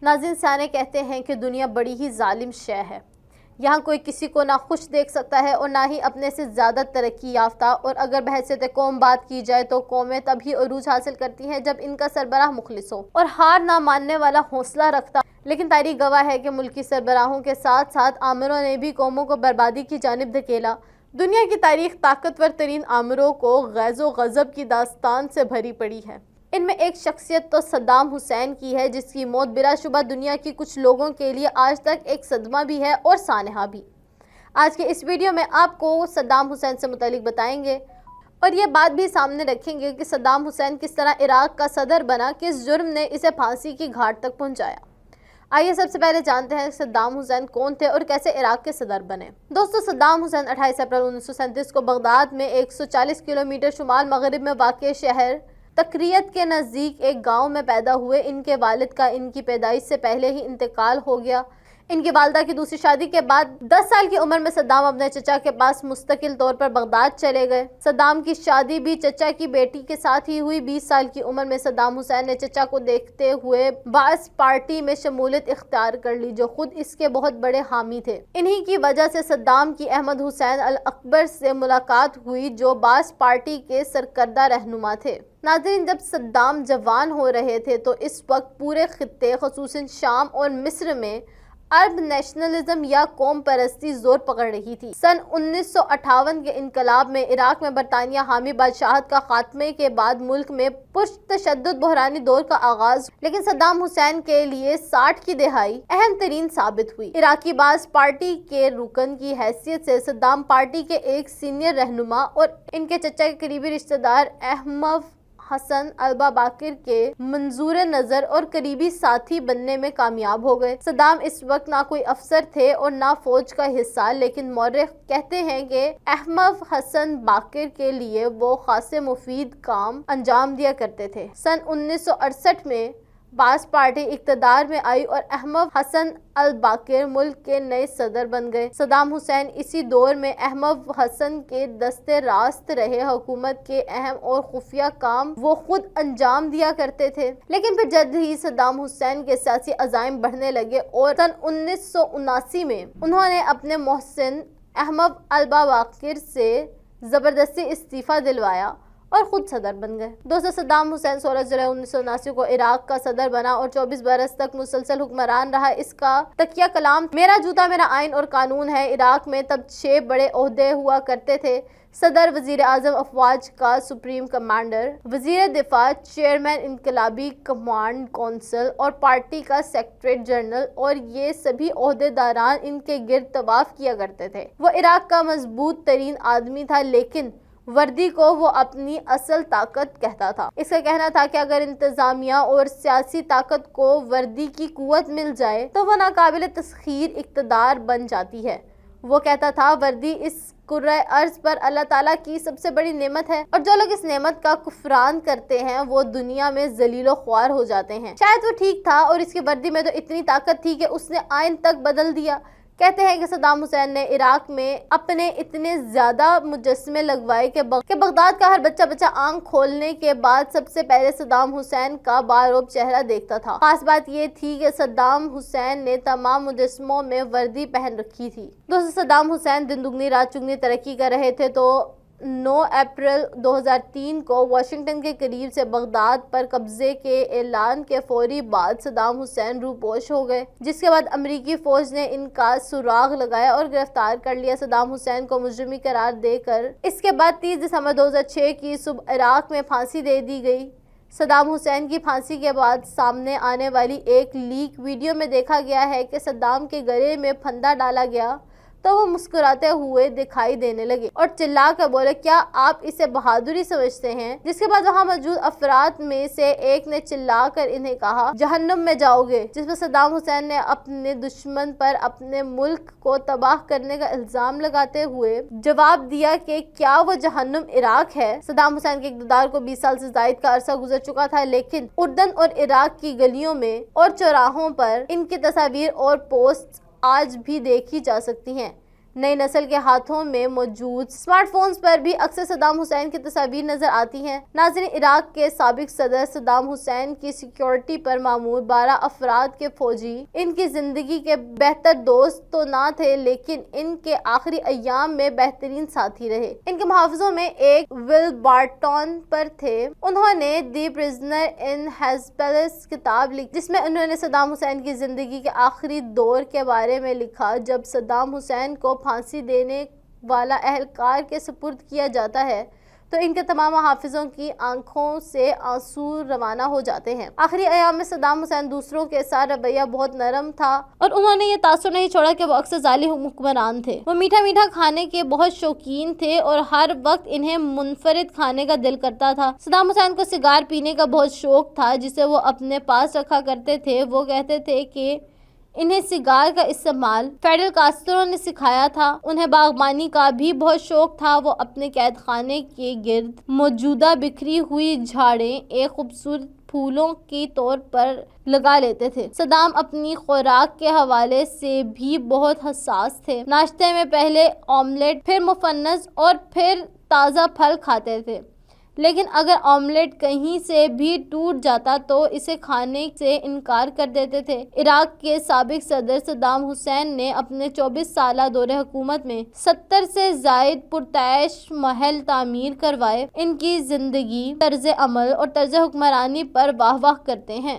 ناظرین، سیانے کہتے ہیں کہ دنیا بڑی ہی ظالم شے ہے۔ یہاں کوئی کسی کو نہ خوش دیکھ سکتا ہے اور نہ ہی اپنے سے زیادہ ترقی یافتہ، اور اگر بحیثیت قوم بات کی جائے تو قومیں تبھی عروج حاصل کرتی ہیں جب ان کا سربراہ مخلص ہو اور ہار نہ ماننے والا حوصلہ رکھتا۔ لیکن تاریخ گواہ ہے کہ ملکی سربراہوں کے ساتھ ساتھ آمروں نے بھی قوموں کو بربادی کی جانب دھکیلا۔ دنیا کی تاریخ طاقتور ترین آمروں کو غیظ و غضب کی داستان سے بھری پڑی ہے۔ ان میں ایک شخصیت تو صدام حسین کی ہے، جس کی موت بلا شبہ دنیا کی کچھ لوگوں کے لیے آج تک ایک صدمہ بھی ہے اور سانحہ بھی۔ آج کے اس ویڈیو میں آپ کو صدام حسین سے متعلق بتائیں گے اور یہ بات بھی سامنے رکھیں گے کہ صدام حسین کس طرح عراق کا صدر بنا، کس جرم نے اسے پھانسی کی گھاٹ تک پہنچایا۔ آئیے سب سے پہلے جانتے ہیں صدام حسین کون تھے اور کیسے عراق کے صدر بنے۔ دوستو، صدام حسین 28 اپریل 1937 کو بغداد میں 140 کلومیٹر شمال مغرب میں واقع شہر تکریت کے نزدیک ایک گاؤں میں پیدا ہوئے۔ ان کے والد کا ان کی پیدائش سے پہلے ہی انتقال ہو گیا۔ ان کی والدہ کی دوسری شادی کے بعد 10 سال کی عمر میں صدام اپنے چچا کے پاس مستقل طور پر بغداد چلے گئے۔ صدام کی شادی بھی چچا کی بیٹی کے ساتھ ہی ہوئی۔ 20 سال کی عمر میں صدام حسین نے چچا کو دیکھتے ہوئے بعث پارٹی میں شمولیت اختیار کر لی، جو خود اس کے بہت بڑے حامی تھے۔ انہی کی وجہ سے صدام کی احمد حسین الاکبر سے ملاقات ہوئی، جو بعث پارٹی کے سرکردہ رہنما تھے۔ ناظرین، جب صدام جوان ہو رہے تھے تو اس وقت پورے خطے خصوصاً شام اور مصر میں عرب نیشنلزم یا قوم پرستی زور پکڑ رہی تھی۔ سن 1958 کے انقلاب میں عراق میں برطانیہ حامی بادشاہت کا خاتمے کے بعد ملک میں پرتشدد بحرانی دور کا آغاز ہوا، لیکن صدام حسین کے لیے 60 کی دہائی اہم ترین ثابت ہوئی۔ عراقی بعث پارٹی کے رکن کی حیثیت سے صدام پارٹی کے ایک سینئر رہنما اور ان کے چچا کے قریبی رشتہ دار احمد حسن الباقر کے منظور نظر اور قریبی ساتھی بننے میں کامیاب ہو گئے۔ صدام اس وقت نہ کوئی افسر تھے اور نہ فوج کا حصہ، لیکن مورخ کہتے ہیں کہ احمد حسن باقر کے لیے وہ خاصے مفید کام انجام دیا کرتے تھے۔ سن 1968 میں بعث پارٹی اقتدار میں آئی اور احمد حسن الباقر ملک کے نئے صدر بن گئے۔ صدام حسین اسی دور میں احمد حسن کے دست راست رہے۔ حکومت کے اہم اور خفیہ کام وہ خود انجام دیا کرتے تھے، لیکن پھر جلد ہی صدام حسین کے سیاسی عزائم بڑھنے لگے اور سن 1979 میں انہوں نے اپنے محسن احمد الباقر سے زبردستی استعفیٰ دلوایا اور خود صدر بن گئے۔ دوستو، صدام حسین 16 جولائی 1979 کو عراق کا صدر بنا اور 24 برس تک مسلسل حکمران رہا۔ اس کا تکیہ کلام میرا جوتا میرا آئین اور قانون ہے۔ عراق میں تب 6 بڑے عہدے ہوا کرتے تھے: صدر، وزیر اعظم، افواج کا سپریم کمانڈر، وزیر دفاع، چیئرمین انقلابی کمانڈ کونسل اور پارٹی کا سیکریٹری جنرل، اور یہ سبھی عہدے داران ان کے گرد طواف کیا کرتے تھے۔ وہ عراق کا مضبوط ترین آدمی تھا، لیکن وردی کو وہ اپنی اصل طاقت کہتا تھا۔ اس کا کہنا تھا کہ اگر انتظامیہ اور سیاسی طاقت کو وردی کی قوت مل جائے تو وہ ناقابل تسخیر اقتدار بن جاتی ہے۔ وہ کہتا تھا، وردی اس کرۂ ارض پر اللہ تعالیٰ کی سب سے بڑی نعمت ہے، اور جو لوگ اس نعمت کا کفران کرتے ہیں وہ دنیا میں ذلیل و خوار ہو جاتے ہیں۔ شاید وہ ٹھیک تھا، اور اس کی وردی میں تو اتنی طاقت تھی کہ اس نے آئین تک بدل دیا۔ کہتے ہیں کہ صدام حسین نے عراق میں اپنے اتنے زیادہ مجسمے لگوائے کہ بغداد کا ہر بچہ آنکھ کھولنے کے بعد سب سے پہلے صدام حسین کا باروب چہرہ دیکھتا تھا۔ خاص بات یہ تھی کہ صدام حسین نے تمام مجسموں میں وردی پہن رکھی تھی۔ دوستو، صدام حسین دن دگنی رات چگنی ترقی کر رہے تھے تو 9 اپریل 2003 کو واشنگٹن کے قریب سے بغداد پر قبضے کے اعلان کے فوری بعد صدام حسین روپوش ہو گئے، جس کے بعد امریکی فوج نے ان کا سراغ لگایا اور گرفتار کر لیا۔ صدام حسین کو مجرم قرار دے کر اس کے بعد 30 دسمبر 2006 کی صبح عراق میں پھانسی دے دی گئی۔ صدام حسین کی پھانسی کے بعد سامنے آنے والی ایک لیک ویڈیو میں دیکھا گیا ہے کہ صدام کے گلے میں پھندا ڈالا گیا تو وہ مسکراتے ہوئے دکھائی دینے لگے اور چلا کر بولے، کیا آپ اسے بہادری سمجھتے ہیں؟ جس کے بعد وہاں موجود افراد میں سے ایک نے چلا کر انہیں کہا، جہنم میں جاؤ گے، جس پر صدام حسین نے اپنے دشمن پر اپنے ملک کو تباہ کرنے کا الزام لگاتے ہوئے جواب دیا کہ کیا وہ جہنم عراق ہے؟ صدام حسین کے اقتدار کو 20 سال سے زائد کا عرصہ گزر چکا تھا، لیکن اردن اور عراق کی گلیوں میں اور چوراہوں پر ان کی تصاویر اور پوسٹ آج بھی دیکھی جا سکتی ہیں۔ نئی نسل کے ہاتھوں میں موجود اسمارٹ فونز پر بھی اکثر صدام حسین کی تصاویر نظر آتی ہیں۔ ناظرین، عراق کے سابق صدر صدام حسین کی سیکیورٹی پر مامور 12 افراد کے فوجی ان کی زندگی کے بہتر دوست تو نہ تھے، لیکن ان کے آخری ایام میں بہترین ساتھی رہے۔ ان کے محافظوں میں ایک ول بارٹون پر تھے۔ انہوں نے دی پرزنر ان ہز پیلس کتاب لکھی، جس میں انہوں نے صدام حسین کی زندگی کے آخری دور کے بارے میں لکھا۔ جب صدام حسین کو پھانسی دینے والا اہلکار کے سپرد کیا جاتا ہے تو ان کے تمام محافظوں کی آنکھوں سے آنسو روانہ ہو جاتے ہیں۔ آخری ایام میں صدام حسین دوسروں کے ساتھ رویہ بہت نرم تھا اور انہوں نے یہ تاثر نہیں چھوڑا کہ وہ اکثر ظالم حکمران تھے۔ وہ میٹھا میٹھا کھانے کے بہت شوقین تھے اور ہر وقت انہیں منفرد کھانے کا دل کرتا تھا۔ صدام حسین کو سگار پینے کا بہت شوق تھا، جسے وہ اپنے پاس رکھا کرتے تھے۔ وہ کہتے تھے کہ انہیں سگار کا استعمال فیڈل کاسٹرو نے سکھایا تھا۔ انہیں باغبانی کا بھی بہت شوق تھا۔ وہ اپنے قید خانے کے گرد موجود بکھری ہوئی جھاڑیں ایک خوبصورت پھولوں کے طور پر لگا لیتے تھے۔ صدام اپنی خوراک کے حوالے سے بھی بہت حساس تھے۔ ناشتے میں پہلے آملیٹ، پھر مفنز اور پھر تازہ پھل کھاتے تھے، لیکن اگر آملیٹ کہیں سے بھی ٹوٹ جاتا تو اسے کھانے سے انکار کر دیتے تھے۔ عراق کے سابق صدر صدام حسین نے اپنے 24 سالہ دور حکومت میں 70 سے زائد پرتعیش محل تعمیر کروائے۔ ان کی زندگی، طرز عمل اور طرز حکمرانی پر واہ واہ کرتے ہیں۔